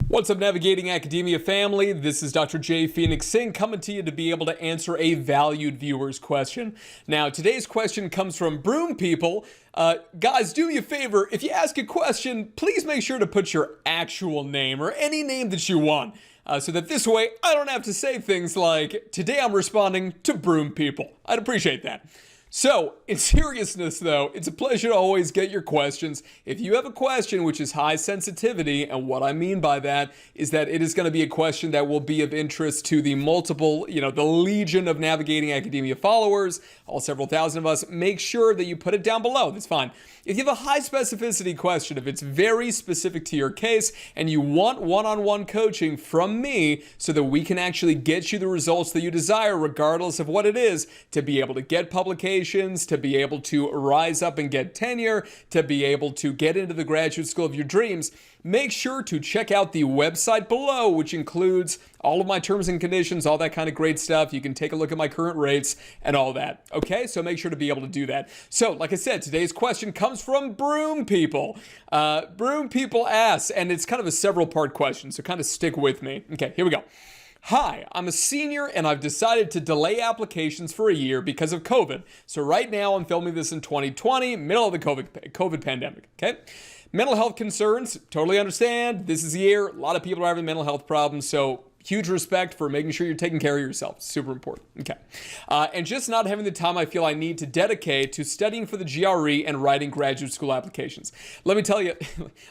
What's up, Navigating Academia family? This is Dr. J. Phoenix Singh coming to you to be able to answer a valued viewer's question. Now, today's question comes from Broom People. Guys, do me a favor. If you ask a question, please make sure to put your actual name or any name that you want. So that this way, I don't have to say things like, today I'm responding to Broom People. I'd appreciate that. So, in seriousness though, it's a pleasure to always get your questions. If you have a question which is high sensitivity, and what I mean by that is that it is going to be a question that will be of interest to the multiple, the legion of Navigating Academia followers, all several thousand of us, make sure that you put it down below. That's fine. If you have a high specificity question, if it's very specific to your case, and you want one-on-one coaching from me so that we can actually get you the results that you desire, regardless of what it is, to be able to get publications, to be able to rise up and get tenure, to be able to get into the graduate school of your dreams, make sure to check out the website below, which includes all of my terms and conditions, all that kind of great stuff. You can take a look at my current rates and all that. Okay, so make sure to be able to do that. So, like I said, today's question comes from Broom People. Broom People asks, and it's kind of a several-part question, so kind of stick with me. Okay, here we go. Hi, I'm a senior and I've decided to delay applications for a year because of COVID. So right now I'm filming this in 2020, middle of the COVID pandemic, okay? Mental health concerns, totally understand. This is a year, a lot of people are having mental health problems, so huge respect for making sure you're taking care of yourself. Super important. Okay. And just not having the time I feel I need to dedicate to studying for the GRE and writing graduate school applications. Let me tell you,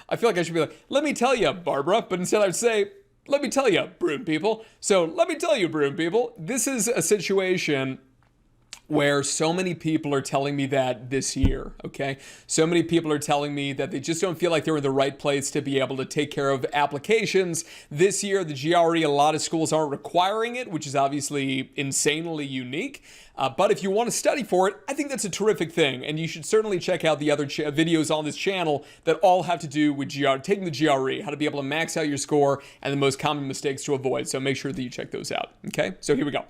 I feel like I should be like, let me tell you, Barbara, but instead I would say, let me tell you, Broom People. So let me tell you, Broom People, this is a situation where so many people are telling me that this year, okay? So many people are telling me that they just don't feel like they're in the right place to be able to take care of applications. This year, the GRE, a lot of schools aren't requiring it, which is obviously insanely unique. But if you want to study for it, I think that's a terrific thing. And you should certainly check out the other videos on this channel that all have to do with taking the GRE, how to be able to max out your score, and the most common mistakes to avoid. So make sure that you check those out, okay? So here we go.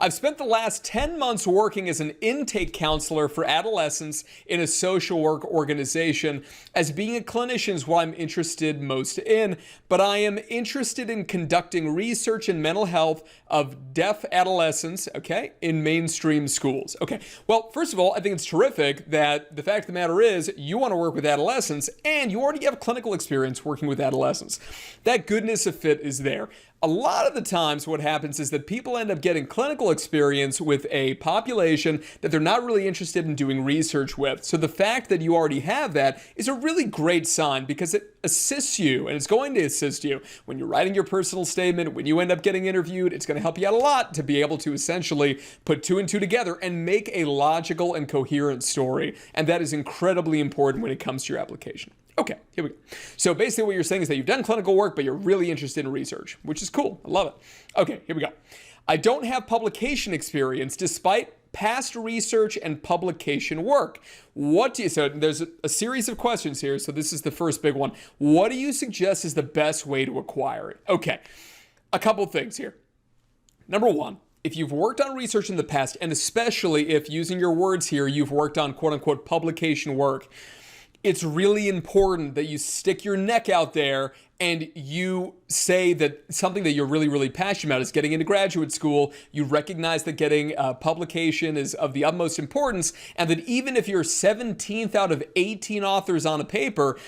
I've spent the last 10 months working as an intake counselor for adolescents in a social work organization. As being a clinician is what I'm interested most in, but I am interested in conducting research in mental health of deaf adolescents, okay, in mainstream schools. Okay, well, first of all, I think it's terrific that the fact of the matter is you want to work with adolescents and you already have clinical experience working with adolescents. That goodness of fit is there. A lot of the times what happens is that people end up getting clinical experience with a population that they're not really interested in doing research with. So the fact that you already have that is a really great sign because it assists you, and it's going to assist you when you're writing your personal statement, when you end up getting interviewed. It's going to help you out a lot to be able to essentially put two and two together and make a logical and coherent story. And that is incredibly important when it comes to your application. Okay, here we go. So basically what you're saying is that you've done clinical work, but you're really interested in research, which is cool. I love it. Okay, here we go. I don't have publication experience despite past research and publication work. So there's a series of questions here. So this is the first big one. What do you suggest is the best way to acquire it? Okay, a couple things here. Number one, if you've worked on research in the past, and especially if, using your words here, you've worked on quote unquote publication work, it's really important that you stick your neck out there and you say that something that you're really, really passionate about is getting into graduate school. You recognize that getting publication is of the utmost importance, and that even if you're 17th out of 18 authors on a paper,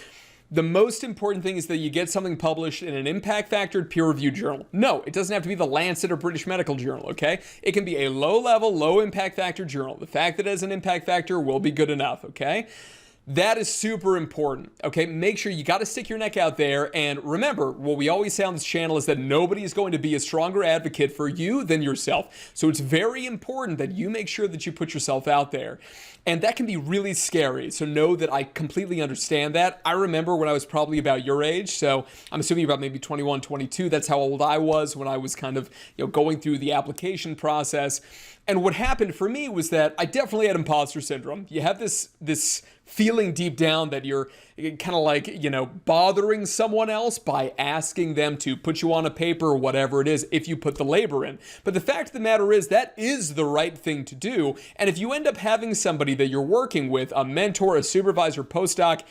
the most important thing is that you get something published in an impact-factored peer-reviewed journal. No, it doesn't have to be the Lancet or British Medical Journal, okay? It can be a low-level, low-impact factor journal. The fact that it has an impact factor will be good enough, okay? That is super important, okay? Make sure you got to stick your neck out there. And remember, what we always say on this channel is that nobody is going to be a stronger advocate for you than yourself. So it's very important that you make sure that you put yourself out there. And that can be really scary. So know that I completely understand that. I remember when I was probably about your age. So I'm assuming about maybe 21, 22. That's how old I was when I was kind of, going through the application process. And what happened for me was that I definitely had imposter syndrome. You have this feeling deep down that you're kind of like, bothering someone else by asking them to put you on a paper or whatever it is if you put the labor in. But the fact of the matter is that is the right thing to do. And if you end up having somebody that you're working with, a mentor, a supervisor, postdoc,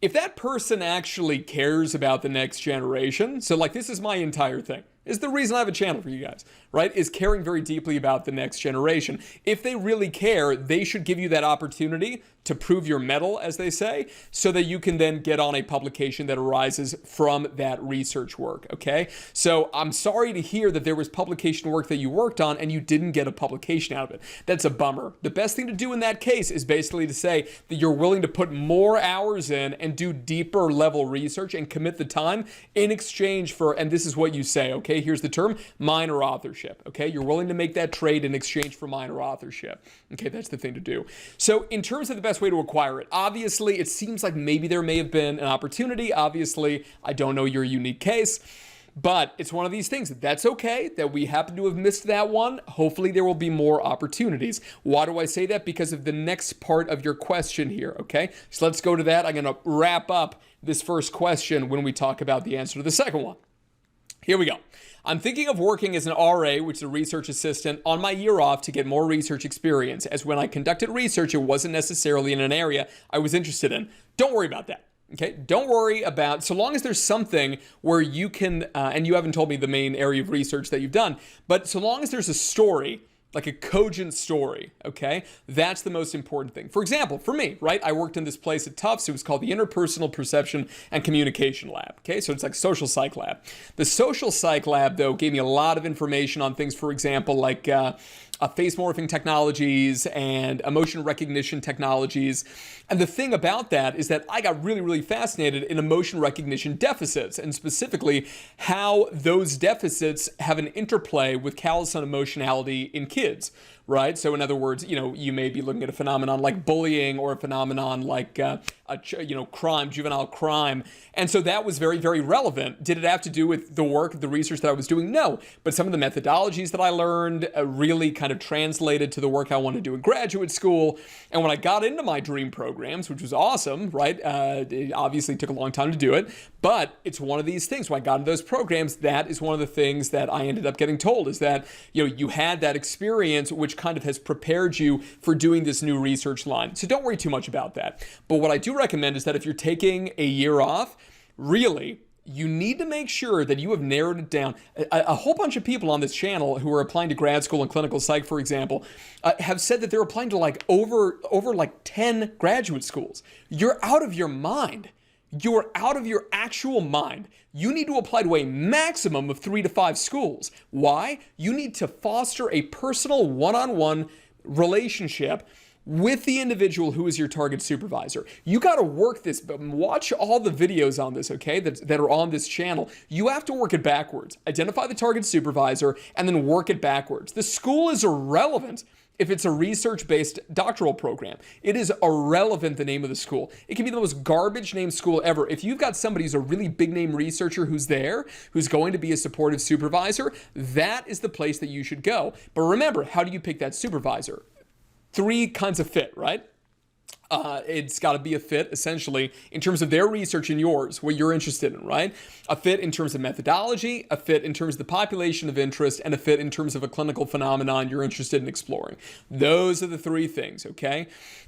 if that person actually cares about the next generation, so like this is my entire thing, is the reason I have a channel for you guys, right? Is caring very deeply about the next generation. If they really care, they should give you that opportunity to prove your mettle, as they say, so that you can then get on a publication that arises from that research work, okay? So I'm sorry to hear that there was publication work that you worked on and you didn't get a publication out of it. That's a bummer. The best thing to do in that case is basically to say that you're willing to put more hours in and do deeper level research and commit the time in exchange for, and this is what you say, okay? Here's the term, minor authorship, okay? You're willing to make that trade in exchange for minor authorship. Okay, that's the thing to do. So in terms of the best way to acquire it, obviously it seems like maybe there may have been an opportunity. Obviously, I don't know your unique case, but it's one of these things. That's okay that we happen to have missed that one. Hopefully there will be more opportunities. Why do I say that? Because of the next part of your question here, okay? So let's go to that. I'm gonna wrap up this first question when we talk about the answer to the second one. Here we go. I'm thinking of working as an RA, which is a research assistant, on my year off to get more research experience, as when I conducted research, it wasn't necessarily in an area I was interested in. Don't worry about that. Okay, don't worry about, so long as there's something where you can, and you haven't told me the main area of research that you've done, but so long as there's a story, like a cogent story, okay? That's the most important thing. For example, for me, right? I worked in this place at Tufts. It was called the Interpersonal Perception and Communication Lab, okay? So it's like social psych lab. The social psych lab, though, gave me a lot of information on things, for example, like face morphing technologies and emotion recognition technologies. And the thing about that is that I got really, really fascinated in emotion recognition deficits, and specifically how those deficits have an interplay with callous emotionality in kids, right? So in other words, you may be looking at a phenomenon like bullying or a phenomenon like, crime, juvenile crime. And so that was very, very relevant. Did it have to do with the work, the research that I was doing? No, but some of the methodologies that I learned really kind of translated to the work I wanted to do in graduate school. And when I got into my dream programs, which was awesome, right? It obviously took a long time to do it, but it's one of these things. When I got into those programs, that is one of the things that I ended up getting told is that, you had that experience, which kind of has prepared you for doing this new research line. So don't worry too much about that. But what I do recommend is that if you're taking a year off, really, you need to make sure that you have narrowed it down. A whole bunch of people on this channel who are applying to grad school and clinical psych, for example, have said that they're applying to like over 10 graduate schools. You're out of your mind. You're out of your actual mind. You need to apply to a maximum of 3 to 5 schools. Why? You need to foster a personal one-on-one relationship with the individual who is your target supervisor. You got to work this, but watch all the videos on this, okay, that are on this channel. You have to work it backwards. Identify the target supervisor and then work it backwards. The school is irrelevant if it's a research-based doctoral program. It is irrelevant, the name of the school. It can be the most garbage named school ever. If you've got somebody who's a really big name researcher who's there, who's going to be a supportive supervisor, that is the place that you should go. But remember, how do you pick that supervisor? 3 kinds of fit, right? It's got to be a fit, essentially, in terms of their research and yours, what you're interested in, right? A fit in terms of methodology, a fit in terms of the population of interest, and a fit in terms of a clinical phenomenon you're interested in exploring. Those are the 3 things, okay?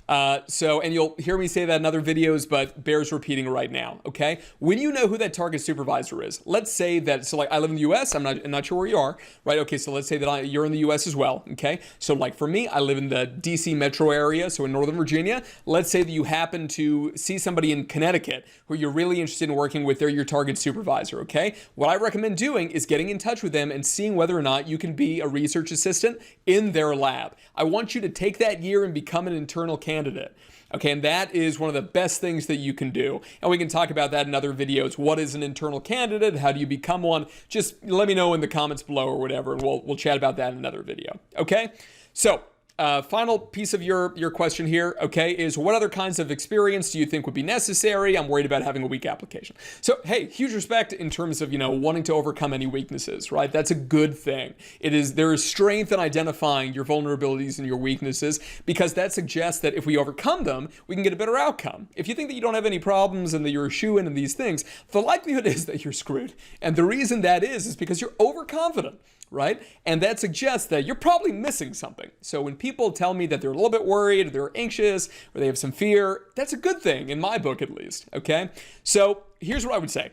And you'll hear me say that in other videos, but bears repeating right now, okay? When you know who that target supervisor is, let's say that, so like I live in the US, I'm not sure where you are, right? Okay, so let's say that you're in the US as well, okay? So like for me, I live in the DC metro area, so in Northern Virginia. Let's say that you happen to see somebody in Connecticut who you're really interested in working with. They're your target supervisor, okay? What I recommend doing is getting in touch with them and seeing whether or not you can be a research assistant in their lab. I want you to take that year and become an internal candidate. Okay, and that is one of the best things that you can do. And we can talk about that in other videos. What is an internal candidate? How do you become one? Just let me know in the comments below or whatever, and we'll chat about that in another video. Okay, so final piece of your question here, okay, is what other kinds of experience do you think would be necessary? I'm worried about having a weak application. So, hey, huge respect in terms of, wanting to overcome any weaknesses, right? That's a good thing. There is strength in identifying your vulnerabilities and your weaknesses, because that suggests that if we overcome them, we can get a better outcome. If you think that you don't have any problems and that you're a shoo-in in these things, the likelihood is that you're screwed. And the reason that is because you're overconfident, right? And that suggests that you're probably missing something. So when people people tell me that they're a little bit worried, or they're anxious, or they have some fear, that's a good thing, in my book at least, okay? So here's what I would say.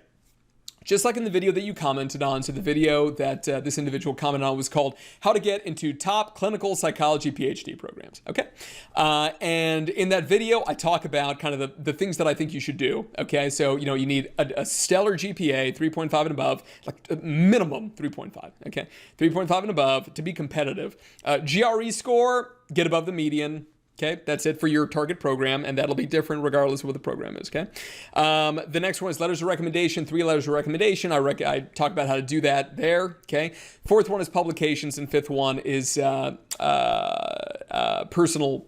Just like in the video that you commented on, so the video that this individual commented on was called How to Get into Top Clinical Psychology PhD Programs, okay? And in that video, I talk about kind of the things that I think you should do, okay? So, you know, you need a stellar GPA, 3.5 and above, like a minimum 3.5, okay? 3.5 and above to be competitive. GRE score, get above the median. Okay, that's it for your target program, and that'll be different regardless of what the program is, okay? The next one is letters of recommendation, 3 letters of recommendation. I talk about how to do that there, okay? Fourth one is publications, and fifth one is personal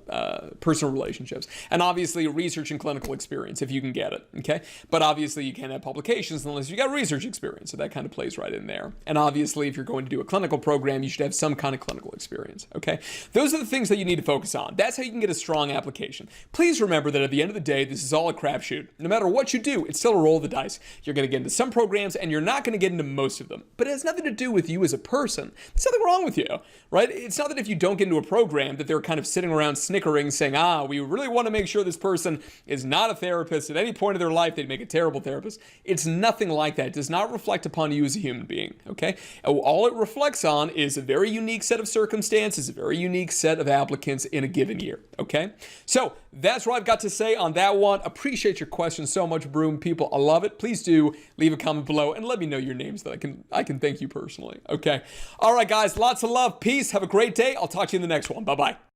relationships. And obviously research and clinical experience, if you can get it, okay? But obviously you can't have publications unless you got research experience, so that kind of plays right in there. And obviously if you're going to do a clinical program, you should have some kind of clinical experience, okay? Those are the things that you need to focus on. That's how you can get a strong application. Please remember that at the end of the day, this is all a crapshoot. No matter what you do, it's still a roll of the dice. You're going to get into some programs and you're not going to get into most of them. But it has nothing to do with you as a person. There's nothing wrong with you, right? It's not that if you don't get into a program that they're kind of sitting around snickering saying, we really want to make sure this person is not a therapist at any point of their life. They'd make a terrible therapist. It's nothing like that. It does not reflect upon you as a human being, okay? All it reflects on is a very unique set of circumstances, a very unique set of applicants in a given year. Okay, so that's what I've got to say on that one. Appreciate your questions so much, Broom people. I love it. Please do leave a comment below and let me know your names that I can thank you personally. Okay, all right, guys. Lots of love. Peace. Have a great day. I'll talk to you in the next one. Bye bye.